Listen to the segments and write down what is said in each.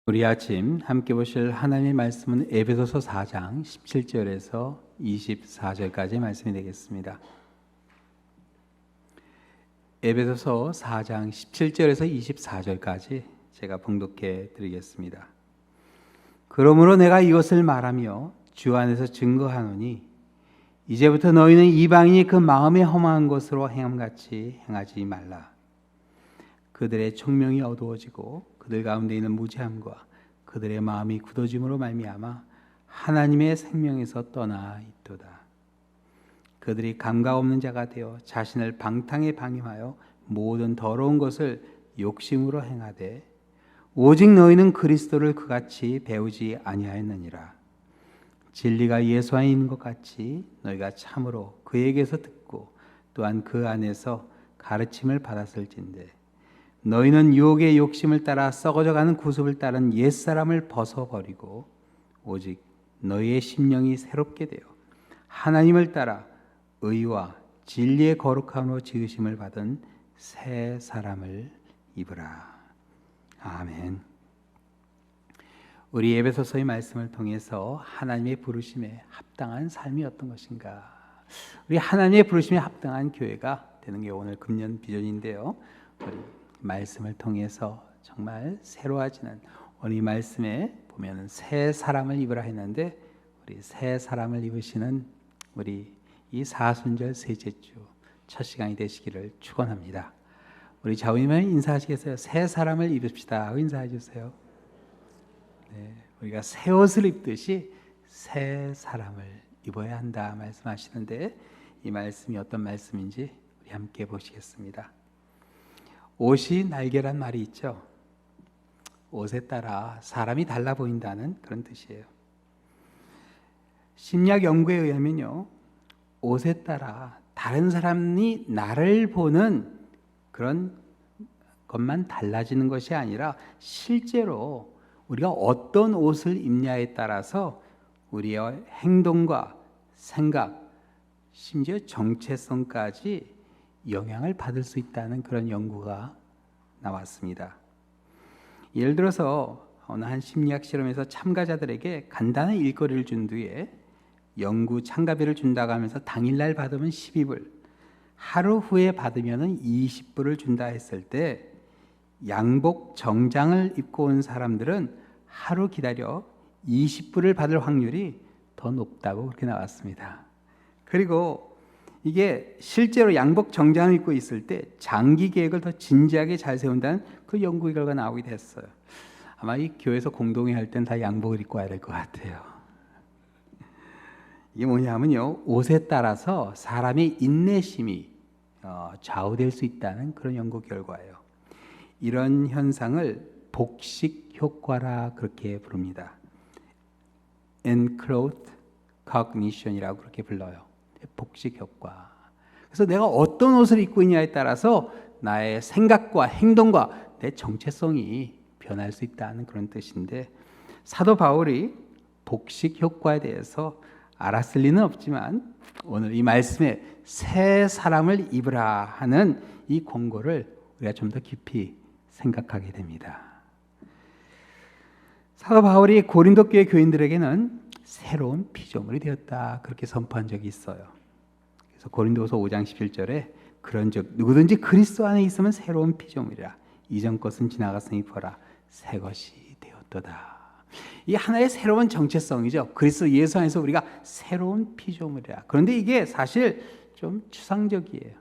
우리 아침 함께 보실 하나님의 말씀은 에베소서 4장 17절에서 24절까지 말씀이 되겠습니다. 에베소서 4장 17절에서 24절까지 제가 봉독해 드리겠습니다. 그러므로 내가 이것을 말하며 주 안에서 증거하노니 이제부터 너희는 이방인이 그 마음에 허망한 것으로 행함같이 행하지 말라. 그들의 총명이 어두워지고 그들 가운데 있는 무지함과 그들의 마음이 굳어짐으로 말미암아 하나님의 생명에서 떠나 있도다. 그들이 감각 없는 자가 되어 자신을 방탕에 방임하여 모든 더러운 것을 욕심으로 행하되 오직 너희는 그리스도를 그같이 배우지 아니하였느니라. 진리가 예수 안에 있는 것 같이 너희가 참으로 그에게서 듣고 또한 그 안에서 가르침을 받았을진데 너희는 유혹의 욕심을 따라 썩어져가는 구습을 따른 옛사람을 벗어버리고 오직 너희의 심령이 새롭게 되어 하나님을 따라 의와 진리의 거룩함으로 지으심을 받은 새 사람을 입으라. 아멘. 우리 에베소서의 말씀을 통해서 하나님의 부르심에 합당한 삶이 어떤 것인가, 우리 하나님의 부르심에 합당한 교회가 되는 게 오늘 금년 비전인데요. 우리 말씀을 통해서 정말 새로워지는, 오늘 이 말씀에 보면 새 사람을 입으라 했는데 우리 새 사람을 입으시는 우리 이 사순절 셋째 주 첫 시간이 되시기를 축원합니다. 우리 좌우님은 인사하시겠어요? 새 사람을 입읍시다 하고 인사해 주세요. 네, 우리가 새 옷을 입듯이 새 사람을 입어야 한다 말씀하시는데 이 말씀이 어떤 말씀인지 우리 함께 보시겠습니다. 옷이 날개란 말이 있죠. 옷에 따라 사람이 달라 보인다는 그런 뜻이에요. 심리학 연구에 의하면요, 옷에 따라 다른 사람이 나를 보는 그런 것만 달라지는 것이 아니라 실제로 우리가 어떤 옷을 입냐에 따라서 우리의 행동과 생각, 심지어 정체성까지 영향을 받을 수 있다는 그런 연구가 나왔습니다. 예를 들어서 어느 한 심리학 실험에서 참가자들에게 간단한 일거리를 준 뒤에 연구 참가비를 준다고 하면서 당일날 받으면 12불, 하루 후에 받으면 20불을 준다 했을 때 양복 정장을 입고 온 사람들은 하루 기다려 20불을 받을 확률이 더 높다고 그렇게 나왔습니다. 그리고 이게 실제로 양복 정장을 입고 있을 때 장기 계획을 더 진지하게 잘 세운다는 그 연구 결과가 나오게 됐어요. 아마 이 교회에서 공동회 할 땐 다 양복을 입고 와야 될 것 같아요. 이게 뭐냐면요, 옷에 따라서 사람의 인내심이 좌우될 수 있다는 그런 연구 결과예요. 이런 현상을 복식 효과라 그렇게 부릅니다. Enclothed Cognition이라고 그렇게 불러요. 복식 효과. 그래서 내가 어떤 옷을 입고 있냐에 따라서 나의 생각과 행동과 내 정체성이 변할 수 있다는 그런 뜻인데, 사도 바울이 복식 효과에 대해서 알았을 리는 없지만 오늘 이 말씀에 새 사람을 입으라 하는 이 권고를 우리가 좀 더 깊이 생각하게 됩니다. 사도 바울이 고린도 교회 교인들에게는 새로운 피조물이 되었다 그렇게 선포한 적이 있어요. 그래서 고린도서 5장 17절에 그런즉 누구든지 그리스도 안에 있으면 새로운 피조물이라 이전 것은 지나갔으니 보라 새 것이 되었도다. 이 하나의 새로운 정체성이죠. 그리스도 예수 안에서 우리가 새로운 피조물이라. 그런데 이게 사실 좀 추상적이에요.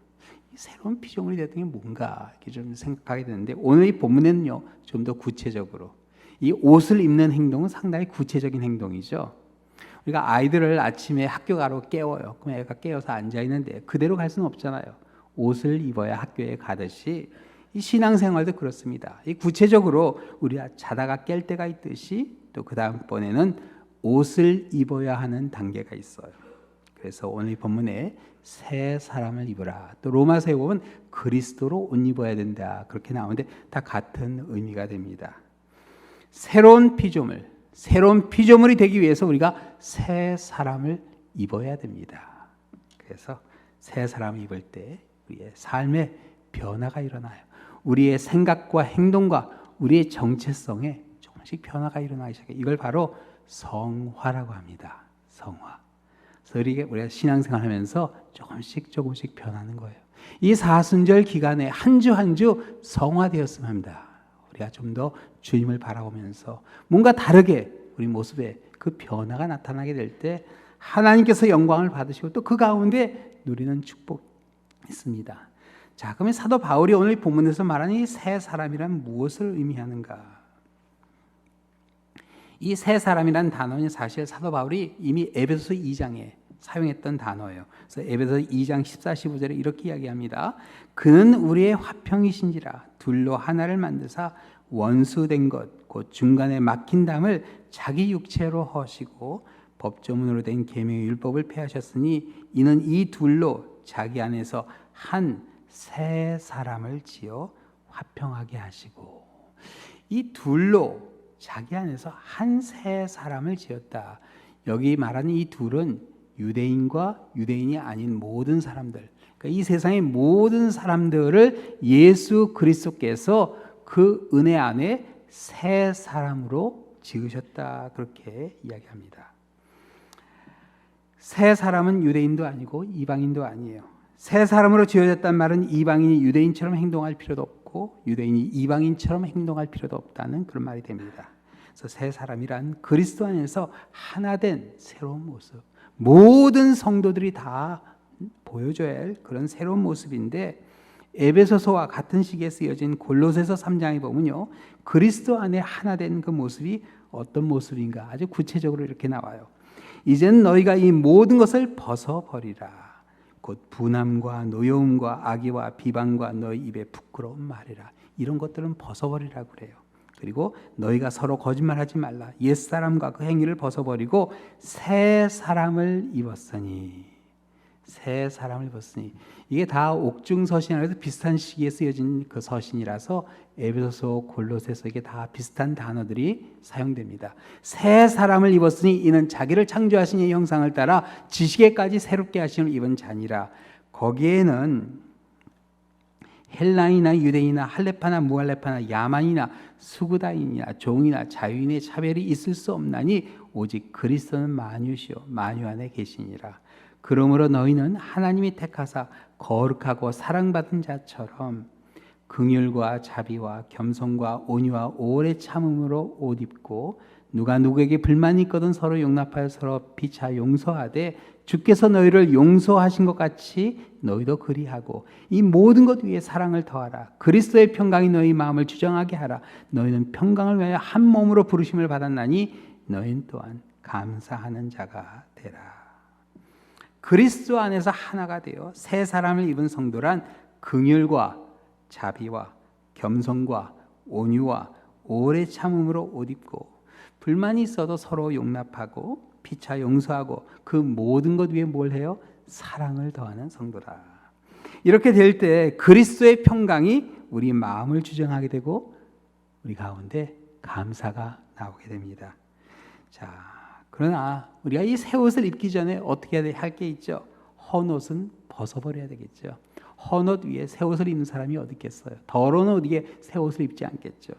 새로운 피조물이 됐던 게 뭔가 이렇게 좀 생각하게 되는데 오늘 이 본문에는요 좀 더 구체적으로 이 옷을 입는 행동은 상당히 구체적인 행동이죠. 우리가 아이들을 아침에 학교 가러 깨워요. 그럼 애가 깨어서 앉아 있는데 그대로 갈 수는 없잖아요. 옷을 입어야 학교에 가듯이 이 신앙생활도 그렇습니다. 이 구체적으로 우리가 자다가 깰 때가 있듯이 또 그 다음번에는 옷을 입어야 하는 단계가 있어요. 그래서 오늘 이 본문에 새 사람을 입으라. 또 로마서에 보면 그리스도로 옷 입어야 된다. 그렇게 나오는데 다 같은 의미가 됩니다. 새로운 피조물이 되기 위해서 우리가 새 사람을 입어야 됩니다. 그래서 새 사람을 입을 때 우리의 삶의 변화가 일어나요. 우리의 생각과 행동과 우리의 정체성에 조금씩 변화가 일어나기 시작해요. 이걸 바로 성화라고 합니다. 성화. 그래서 우리가 신앙생활 하면서 조금씩 변하는 거예요. 이 사순절 기간에 한 주 한 주 성화되었으면 합니다. 우리가 좀 더 주님을 바라보면서 뭔가 다르게 우리 모습에 그 변화가 나타나게 될 때 하나님께서 영광을 받으시고 또 그 가운데 누리는 축복이 있습니다. 자, 그러면 사도 바울이 오늘 본문에서 말하는 이 새 사람이란 무엇을 의미하는가? 이 새 사람이란 단어는 사실 사도 바울이 이미 에베소서 2장에 사용했던 단어예요. 그래서 에베소서 2장 14, 15절에 이렇게 이야기합니다. 그는 우리의 화평이신지라 둘로 하나를 만드사 원수된 것 곧 중간에 막힌 담을 자기 육체로 허시고 법조문으로 된 계명의 율법을 폐하셨으니 이는 이 둘로 자기 안에서 한 새 사람을 지어 화평하게 하시고 이 둘로 자기 안에서 한 새 사람을 지었다. 여기 말하는 이 둘은 유대인과 유대인이 아닌 모든 사람들, 그러니까 이 세상의 모든 사람들을 예수 그리스도께서 그 은혜 안에 새 사람으로 지으셨다. 그렇게 이야기합니다. 새 사람은 유대인도 아니고 이방인도 아니에요. 새 사람으로 지어졌단 말은 이방인이 유대인처럼 행동할 필요도 없고 유대인이 이방인처럼 행동할 필요도 없다는 그런 말이 됩니다. 그래서 새 사람이란 그리스도 안에서 하나된 새로운 모습, 모든 성도들이 다 보여줘야 할 그런 새로운 모습인데 에베소서와 같은 시기에 쓰여진 골로새서 3장에 보면요, 그리스도 안에 하나된 그 모습이 어떤 모습인가 아주 구체적으로 이렇게 나와요. 이제는 너희가 이 모든 것을 벗어버리라. 곧 분함과 노여움과 악의와 비방과 너희 입에 부끄러운 말이라. 이런 것들은 벗어버리라고 그래요. 그리고 너희가 서로 거짓말하지 말라. 옛사람과 그 행위를 벗어버리고 새 사람을 입었으니. 새 사람을 입었으니. 이게 다 옥중서신이라서 비슷한 시기에 쓰여진 그 서신이라서 에베소서, 골로새서 이게 다 비슷한 단어들이 사용됩니다. 새 사람을 입었으니 이는 자기를 창조하신 이의 형상을 따라 지식에까지 새롭게 하심을 입은 자니라. 거기에는 헬라인이나 유대인이나 할레파나 무할레파나 야만이나 수구다인이나 종이나 자유인의 차별이 있을 수 없나니 오직 그리스도는 만유시요 만유 안에 계시니라. 그러므로 너희는 하나님이 택하사 거룩하고 사랑받은 자처럼 긍휼과 자비와 겸손과 온유와 오래 참음으로 옷 입고 누가 누구에게 불만이 있거든 서로 용납하여 서로 피차 용서하되 주께서 너희를 용서하신 것 같이 너희도 그리하고 이 모든 것 위에 사랑을 더하라. 그리스도의 평강이 너희 마음을 주장하게 하라. 너희는 평강을 위하여 한 몸으로 부르심을 받았나니 너희는 또한 감사하는 자가 되라. 그리스도 안에서 하나가 되어 새 사람을 입은 성도란 긍휼과 자비와 겸손과 온유와 오래 참음으로 옷 입고 불만이 있어도 서로 용납하고 피차 용서하고 그 모든 것 위에 뭘 해요? 사랑을 더하는 성도다. 이렇게 될 때 그리스도의 평강이 우리 마음을 주장하게 되고 우리 가운데 감사가 나오게 됩니다. 자, 그러나 우리가 이 새 옷을 입기 전에 어떻게 해야 할 게 있죠? 헌옷은 벗어버려야 되겠죠. 헌옷 위에 새 옷을 입는 사람이 어디 있겠어요? 더러운 옷 위에 새 옷을 입지 않겠죠.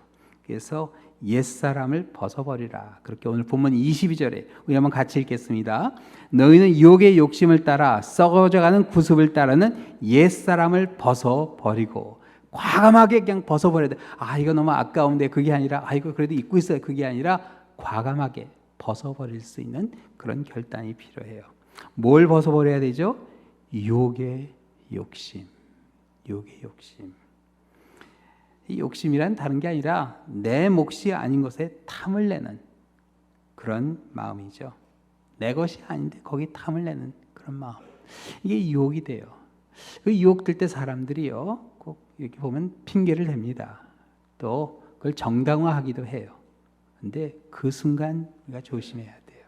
그래서 옛사람을 벗어버리라. 그렇게 오늘 본문 22절에 우리 한번 같이 읽겠습니다. 너희는 유혹의 욕심을 따라 썩어져가는 구습을 따르는 옛사람을 벗어버리고 과감하게 그냥 벗어버려야 돼. 아, 이거 너무 아까운데 그게 아니라 이거 그래도 입고 있어요. 그게 아니라 과감하게 벗어버릴 수 있는 그런 결단이 필요해요. 뭘 벗어버려야 되죠? 유혹의 욕심. 유혹의 욕심. 이 욕심이란 다른 게 아니라 내 몫이 아닌 것에 탐을 내는 그런 마음이죠. 내 것이 아닌데 거기 탐을 내는 그런 마음. 이게 유혹이 돼요. 그 유혹될 때 사람들이요, 꼭 이렇게 보면 핑계를 댑니다. 또 그걸 정당화하기도 해요. 근데 그 순간 우리가 조심해야 돼요.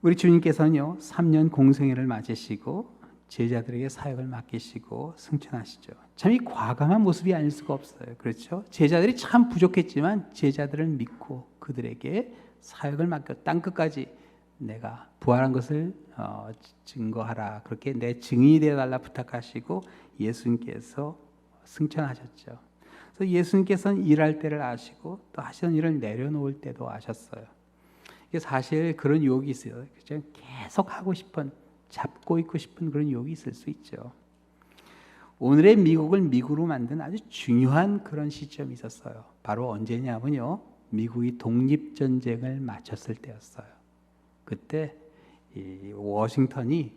우리 주님께서는요, 3년 공생애를 맞으시고 제자들에게 사역을 맡기시고 승천하시죠. 참 이 과감한 모습이 아닐 수가 없어요. 그렇죠? 제자들이 참 부족했지만 제자들을 믿고 그들에게 사역을 맡겨 땅끝까지 내가 부활한 것을 증거하라. 그렇게 내 증인이 되어달라 부탁하시고 예수님께서 승천하셨죠. 그래서 예수님께서는 일할 때를 아시고 또 하시는 일을 내려놓을 때도 아셨어요. 이게 사실 그런 유혹이 있어요. 계속 하고 싶은, 잡고 있고 싶은 그런 유혹이 있을 수 있죠. 오늘의 미국을 미국으로 만든 아주 중요한 그런 시점이 있었어요. 바로 언제냐면요, 미국이 독립전쟁을 마쳤을 때였어요. 그때 이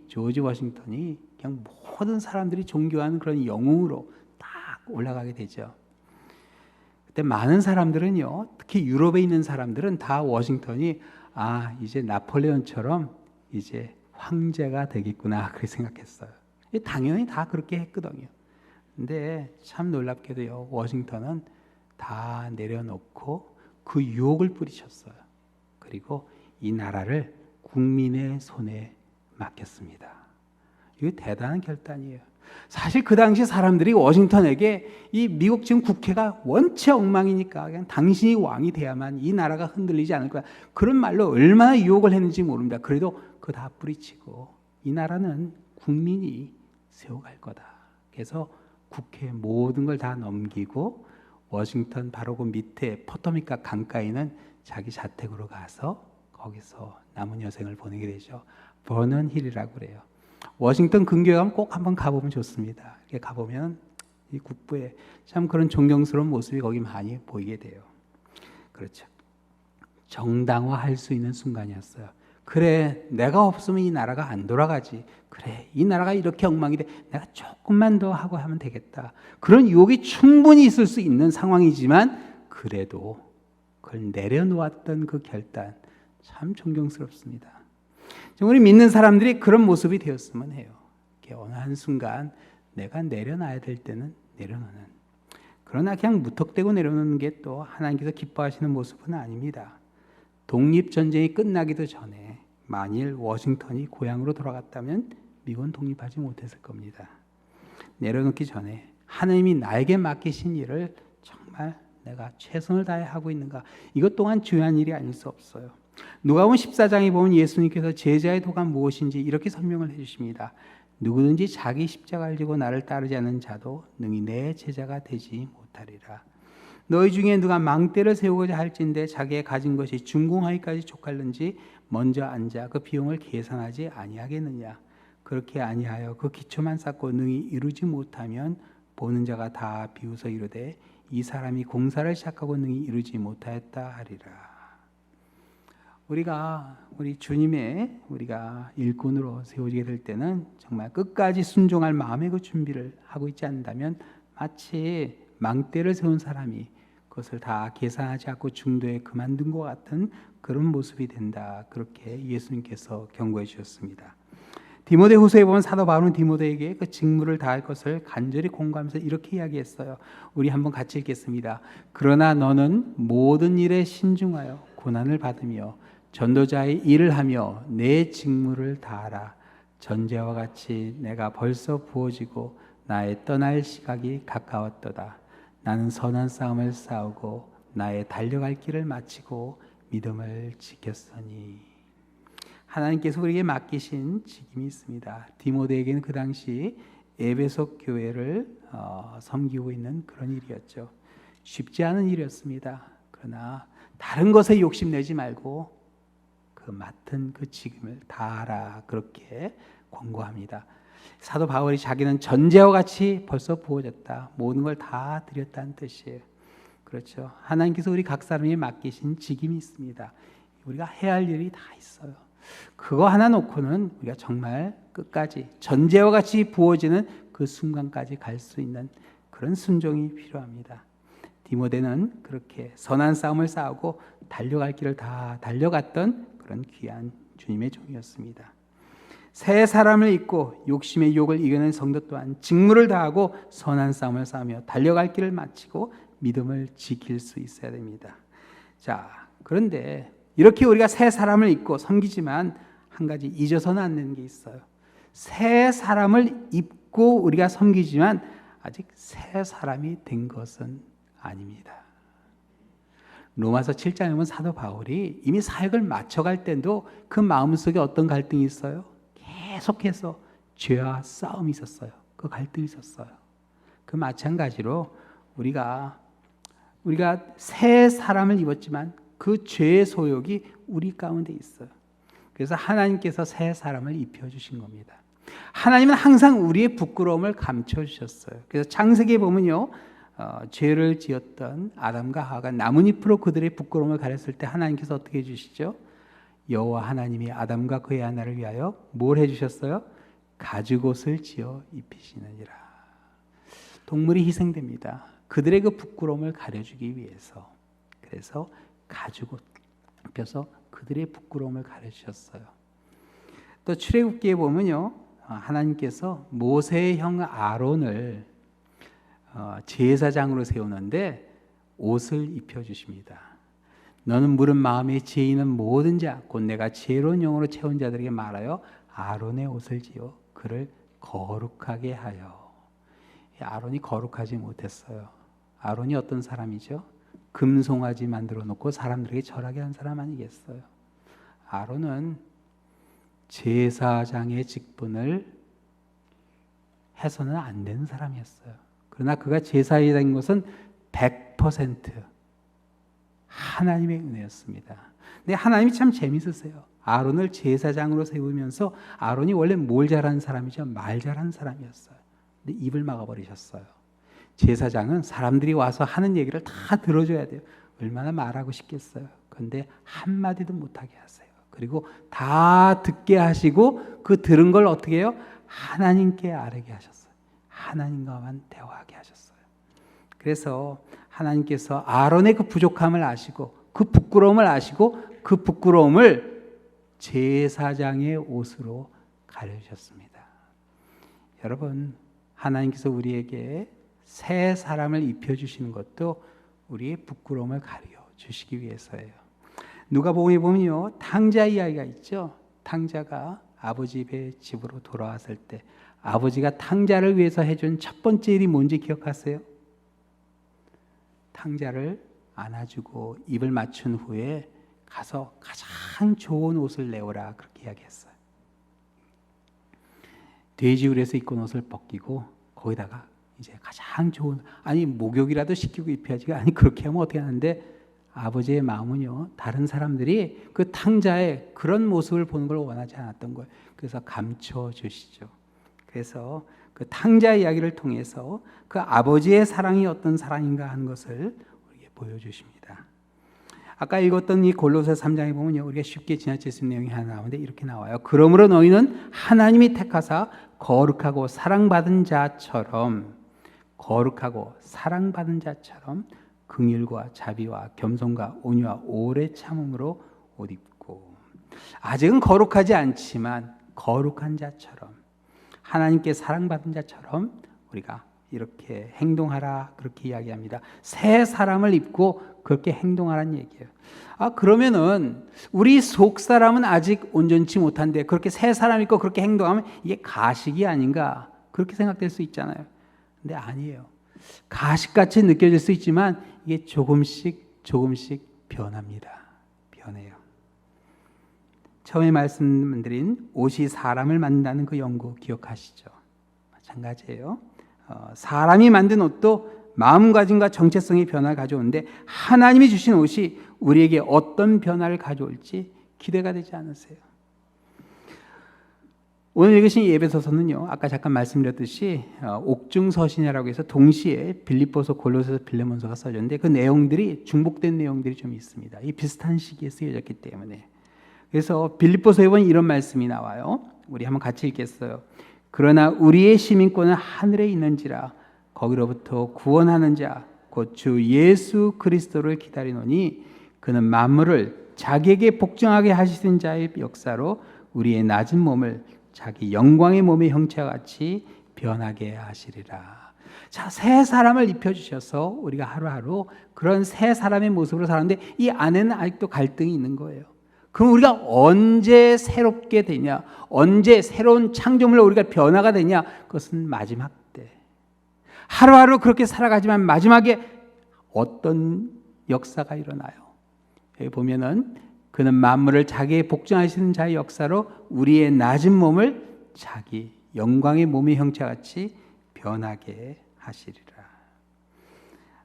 조지 워싱턴이 그냥 모든 사람들이 존경하는 그런 영웅으로 딱 올라가게 되죠. 그때 많은 사람들은요, 특히 유럽에 있는 사람들은 다 워싱턴이 이제 나폴레온처럼 이제 황제가 되겠구나 그렇게 생각했어요. 당연히 다 그렇게 했거든요. 근데 참 놀랍게도요, 워싱턴은 다 내려놓고 그 유혹을 뿌리쳤어요. 그리고 이 나라를 국민의 손에 맡겼습니다. 이거 대단한 결단이에요. 사실 그 당시 사람들이 워싱턴에게 이 미국 지금 국회가 원체 엉망이니까 그냥 당신이 왕이 돼야만 이 나라가 흔들리지 않을 거야, 그런 말로 얼마나 유혹을 했는지 모릅니다. 그래도 그거 다 뿌리치고 이 나라는 국민이 세워갈 거다. 그래서 국회 모든 걸 다 넘기고 워싱턴 바로 그 밑에 포토미카 강가에는 자기 자택으로 가서 거기서 남은 여생을 보내게 되죠. 버넌 힐이라고 그래요. 워싱턴 근교에 가면 꼭 한번 가보면 좋습니다. 이렇게 가보면 이 국부의 참 그런 존경스러운 모습이 거기 많이 보이게 돼요. 그렇죠. 정당화할 수 있는 순간이었어요. 그래, 내가 없으면 이 나라가 안 돌아가지. 그래, 이 나라가 이렇게 엉망이 돼. 내가 조금만 더 하고 하면 되겠다. 그런 유혹이 충분히 있을 수 있는 상황이지만 그래도 그걸 내려놓았던 그 결단, 참 존경스럽습니다. 우리 믿는 사람들이 그런 모습이 되었으면 해요. 어느 한순간 내가 내려놔야 될 때는 내려놓는, 그러나 그냥 무턱대고 내려놓는 게 또 하나님께서 기뻐하시는 모습은 아닙니다. 독립전쟁이 끝나기도 전에 만일 워싱턴이 고향으로 돌아갔다면 미국은 독립하지 못했을 겁니다. 내려놓기 전에 하나님이 나에게 맡기신 일을 정말 내가 최선을 다해 하고 있는가, 이것 또한 중요한 일이 아닐 수 없어요. 누가복음 14장에 보면 예수님께서 제자의 도가 무엇인지 이렇게 설명을 해주십니다. 누구든지 자기 십자가를 지고 나를 따르지 않는 자도 능히 내 제자가 되지 못하리라. 너희 중에 누가 망대를 세우고자 할진대 자기의 가진 것이 준공하기까지 족할는지 먼저 앉아 그 비용을 계산하지 아니하겠느냐. 그렇게 아니하여 그 기초만 쌓고 능히 이루지 못하면 보는 자가 다 비웃어 이르되 이 사람이 공사를 시작하고 능히 이루지 못하였다 하리라. 우리 주님의 우리가 일꾼으로 세워지게 될 때는 정말 끝까지 순종할 마음의 그 준비를 하고 있지 않는다면 마치 망대를 세운 사람이 그것을 다 계산하지 않고 중도에 그만둔 것 같은 그런 모습이 된다. 그렇게 예수님께서 경고해 주셨습니다. 디모데후서에 보면 사도 바울은 디모데에게 그 직무를 다할 것을 간절히 공고하면서 이렇게 이야기했어요. 우리 한번 같이 읽겠습니다. 그러나 너는 모든 일에 신중하여 고난을 받으며 전도자의 일을 하며 내 직무를 다하라. 전제와 같이 내가 벌써 부어지고 나의 떠날 시각이 가까웠도다. 나는 선한 싸움을 싸우고 나의 달려갈 길을 마치고 믿음을 지켰으니. 하나님께서 우리에게 맡기신 직임이 있습니다. 디모데에게는 그 당시 에베소 교회를 섬기고 있는 그런 일이었죠. 쉽지 않은 일이었습니다. 그러나 다른 것에 욕심내지 말고 그 맡은 그 직임을 다하라, 그렇게 권고합니다. 사도 바울이 자기는 전제와 같이 벌써 부어졌다, 모든 걸 다 드렸다는 뜻이에요. 그렇죠. 하나님께서 우리 각 사람에게 맡기신 직임이 있습니다. 우리가 해야 할 일이 다 있어요. 그거 하나 놓고는 우리가 정말 끝까지 전제와 같이 부어지는 그 순간까지 갈 수 있는 그런 순종이 필요합니다. 디모데는 그렇게 선한 싸움을 싸우고 달려갈 길을 다 달려갔던 그런 귀한 주님의 종이었습니다. 새 사람을 입고 욕심의 유혹을 이겨낸 성도 또한 직무를 다하고 선한 싸움을 싸우며 달려갈 길을 마치고 믿음을 지킬 수 있어야 됩니다. 자, 그런데 이렇게 우리가 새 사람을 입고 섬기지만 한 가지 잊어서는 안 되는 게 있어요. 새 사람을 입고 우리가 섬기지만 아직 새 사람이 된 것은 아닙니다. 로마서 7장에 보면 사도 바울이 이미 사역을 마쳐갈 때도 그 마음속에 어떤 갈등이 있어요? 계속해서 죄와 싸움이 있었어요. 그 갈등이 있었어요. 그 마찬가지로 우리가 우리가 새 사람을 입었지만 그 죄의 소욕이 우리 가운데 있어요. 그래서 하나님께서 새 사람을 입혀주신 겁니다. 하나님은 항상 우리의 부끄러움을 감춰주셨어요. 그래서 창세기에 보면요, 죄를 지었던 아담과 하와가 나뭇잎으로 그들의 부끄러움을 가렸을 때 하나님께서 어떻게 해주시죠? 여호와 하나님이 아담과 그의 하나를 위하여 뭘 해주셨어요? 가죽옷을 지어 입히시느니라. 동물이 희생됩니다. 그들의 그 부끄러움을 가려주기 위해서. 그래서 가죽옷 입혀서 그들의 부끄러움을 가려주셨어요. 또 출애굽기에 보면요, 하나님께서 모세의 형 아론을 제사장으로 세우는데 옷을 입혀주십니다. 너는 물은 마음에 지혜 있는 모든 자 곧 내가 지혜로운 영으로 채운 자들에게 말하여 아론의 옷을 지어 그를 거룩하게 하여. 아론이 거룩하지 못했어요. 아론이 어떤 사람이죠? 금송아지 만들어 놓고 사람들에게 절하게 한 사람 아니겠어요? 아론은 제사장의 직분을 해서는 안 되는 사람이었어요. 그러나 그가 제사에 된 것은 100% 하나님의 은혜였습니다. 근데 하나님이 참 재밌으세요. 아론을 제사장으로 세우면서 아론이 원래 뭘 잘하는 사람이죠? 말 잘하는 사람이었어요. 근데 입을 막아버리셨어요. 제사장은 사람들이 와서 하는 얘기를 다 들어줘야 돼요. 얼마나 말하고 싶겠어요. 그런데 한마디도 못하게 하세요. 그리고 다 듣게 하시고 그 들은 걸 어떻게 해요? 하나님께 아뢰게 하셨어요. 하나님과만 대화하게 하셨어요. 그래서 하나님께서 아론의 그 부족함을 아시고 그 부끄러움을 아시고 그 부끄러움을 제사장의 옷으로 가려주셨습니다. 여러분, 하나님께서 우리에게 새 사람을 입혀주시는 것도 우리의 부끄러움을 가려주시기 위해서예요. 누가복음에 보면요, 탕자 이야기가 있죠. 탕자가 아버지 집으로 돌아왔을 때 아버지가 탕자를 위해서 해준 첫 번째 일이 뭔지 기억하세요? 탕자를 안아주고 입을 맞춘 후에 가서 가장 좋은 옷을 내오라 그렇게 이야기했어요. 돼지우리에서 입고 온 옷을 벗기고 거기다가 이제 가장 좋은, 아니 목욕이라도 시키고 입혀야지, 아니 그렇게 하면 어떻게 하는데 아버지의 마음은요, 다른 사람들이 그 탕자의 그런 모습을 보는 걸 원하지 않았던 거예요. 그래서 감춰주시죠. 그래서 그 탕자 이야기를 통해서 그 아버지의 사랑이 어떤 사랑인가 하는 것을 우리에게 보여주십니다. 아까 읽었던 이 골로새 3장에 보면요, 우리가 쉽게 지나칠 수 있는 내용이 하나 나오는데 이렇게 나와요. 그러므로 너희는 하나님이 택하사 거룩하고 사랑받은 자처럼 긍휼과 자비와 겸손과 온유와 오래 참음으로 옷 입고. 아직은 거룩하지 않지만 거룩한 자처럼, 하나님께 사랑받은 자처럼 우리가 이렇게 행동하라 그렇게 이야기합니다. 새 사람을 입고 그렇게 행동하라는 얘기예요. 그러면은 우리 속 사람은 아직 온전치 못한데 그렇게 새 사람 입고 그렇게 행동하면 이게 가식이 아닌가 그렇게 생각될 수 있잖아요. 근데 아니에요. 가식같이 느껴질 수 있지만 이게 조금씩 변합니다. 변해요. 처음에 말씀드린 옷이 사람을 만든다는 그 연구 기억하시죠? 마찬가지예요. 사람이 만든 옷도 마음가짐과 정체성의 변화를 가져오는데 하나님이 주신 옷이 우리에게 어떤 변화를 가져올지 기대가 되지 않으세요? 오늘 읽으신 에베소서는요, 아까 잠깐 말씀드렸듯이 옥중서신이라고 해서 동시에 빌립보서, 골로새서, 빌레몬서가 써졌는데 그 내용들이 중복된 내용들이 좀 있습니다. 이 비슷한 시기에 쓰여졌기 때문에. 그래서 빌립보서에 보면 이런 말씀이 나와요. 우리 한번 같이 읽겠어요. 그러나 우리의 시민권은 하늘에 있는지라 거기로부터 구원하는 자 곧 주 예수 그리스도를 기다리노니 그는 만물을 자기에게 복종하게 하시는 자의 역사로 우리의 낮은 몸을 자기 영광의 몸의 형체와 같이 변하게 하시리라. 자, 새 사람을 입혀주셔서 우리가 하루하루 그런 새 사람의 모습으로 사는데 이 안에는 아직도 갈등이 있는 거예요. 그럼 우리가 언제 새롭게 되냐? 언제 새로운 창조물로 우리가 변화가 되냐? 그것은 마지막 때. 하루하루 그렇게 살아가지만 마지막에 어떤 역사가 일어나요? 여기 보면은 그는 만물을 자기의 복종하시는 자의 역사로 우리의 낮은 몸을 자기 영광의 몸의 형체같이 변하게 하시리라.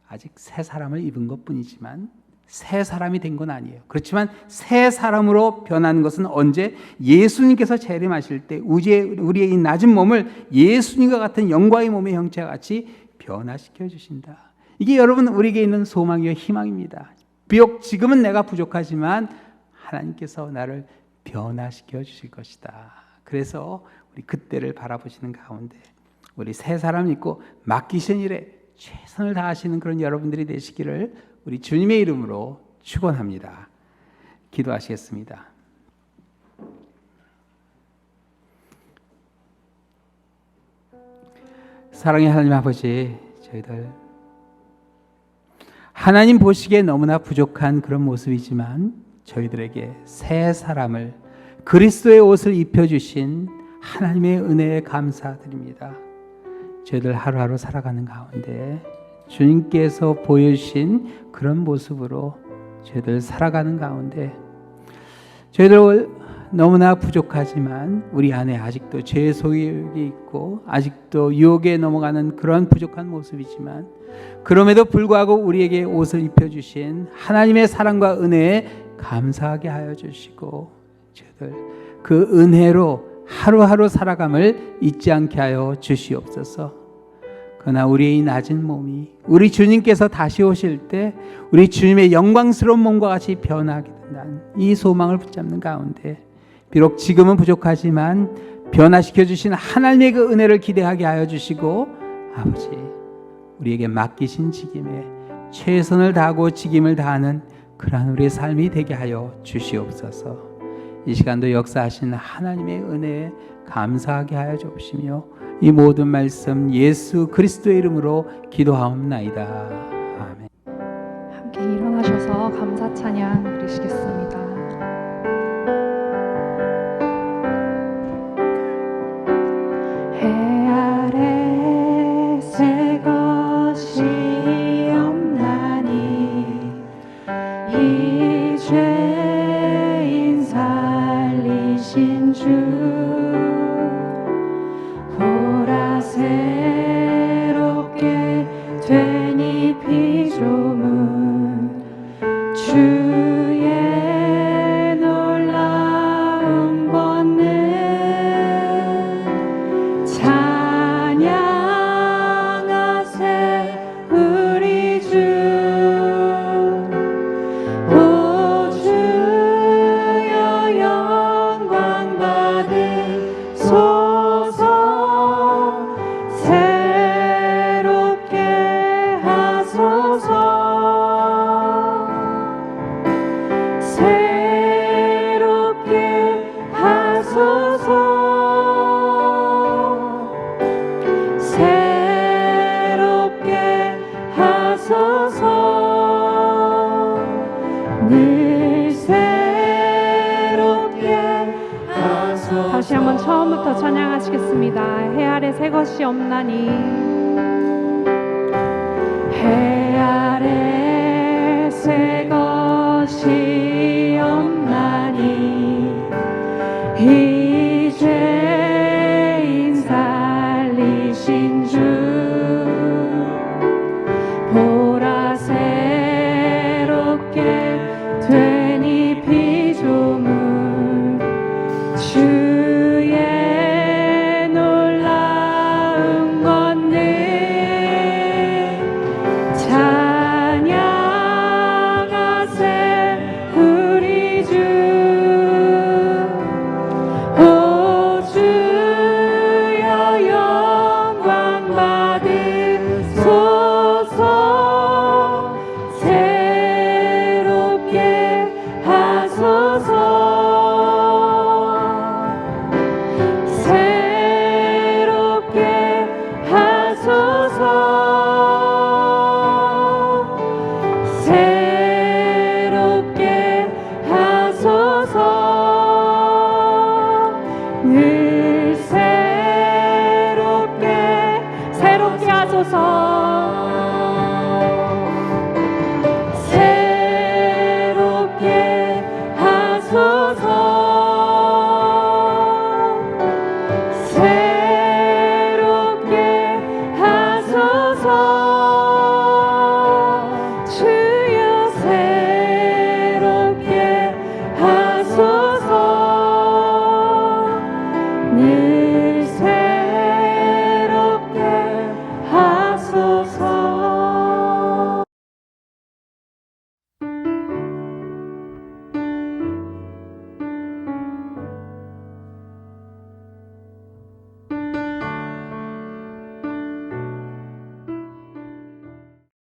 아직 새 사람을 입은 것뿐이지만 새 사람이 된 건 아니에요. 그렇지만 새 사람으로 변하는 것은 언제? 예수님께서 재림하실 때 우리의 이 낮은 몸을 예수님과 같은 영광의 몸의 형체와 같이 변화시켜 주신다. 이게 여러분 우리에게 있는 소망이요 희망입니다. 비록 지금은 내가 부족하지만 하나님께서 나를 변화시켜 주실 것이다. 그래서 우리 그때를 바라보시는 가운데 우리 새 사람 있고 맡기신 일에 최선을 다하시는 그런 여러분들이 되시기를 우리 주님의 이름으로 축원합니다. 기도하시겠습니다. 사랑의 하나님 아버지, 저희들 하나님 보시기에 너무나 부족한 그런 모습이지만 저희들에게 새 사람을 그리스도의 옷을 입혀주신 하나님의 은혜에 감사드립니다. 저희들 하루하루 살아가는 가운데 주님께서 보여주신 그런 모습으로 저희들 살아가는 가운데 저희들 너무나 부족하지만 우리 안에 아직도 죄의 소욕이 있고 아직도 유혹에 넘어가는 그런 부족한 모습이지만 그럼에도 불구하고 우리에게 옷을 입혀주신 하나님의 사랑과 은혜에 감사하게 하여 주시고 저희들 그 은혜로 하루하루 살아감을 잊지 않게 하여 주시옵소서. 그러나 우리의 이 낮은 몸이 우리 주님께서 다시 오실 때 우리 주님의 영광스러운 몸과 같이 변하게 된다는 이 소망을 붙잡는 가운데 비록 지금은 부족하지만 변화시켜 주신 하나님의 그 은혜를 기대하게 하여 주시고 아버지 우리에게 맡기신 직임에 최선을 다하고 직임을 다하는 그러한 우리의 삶이 되게 하여 주시옵소서. 이 시간도 역사하신 하나님의 은혜에 감사하게 하여 주시며 이 모든 말씀 예수 그리스도의 이름으로 기도하옵나이다. 아멘. 함께 일어나셔서 감사 찬양 드리시겠습니다. 해 아래 새 것이 없나니 이 죄인 살리신 주 새롭게 된 이 피조물 주의 놀라운 권능 찬양하세 우리 주 오 주여 영광 받으소서 다시 한번 처음부터 찬양하시겠습니다. 해 아래 새 것이 없나니 해 아래 새 것이 없나니 이 죄인 살리신 주 보라 새롭게 되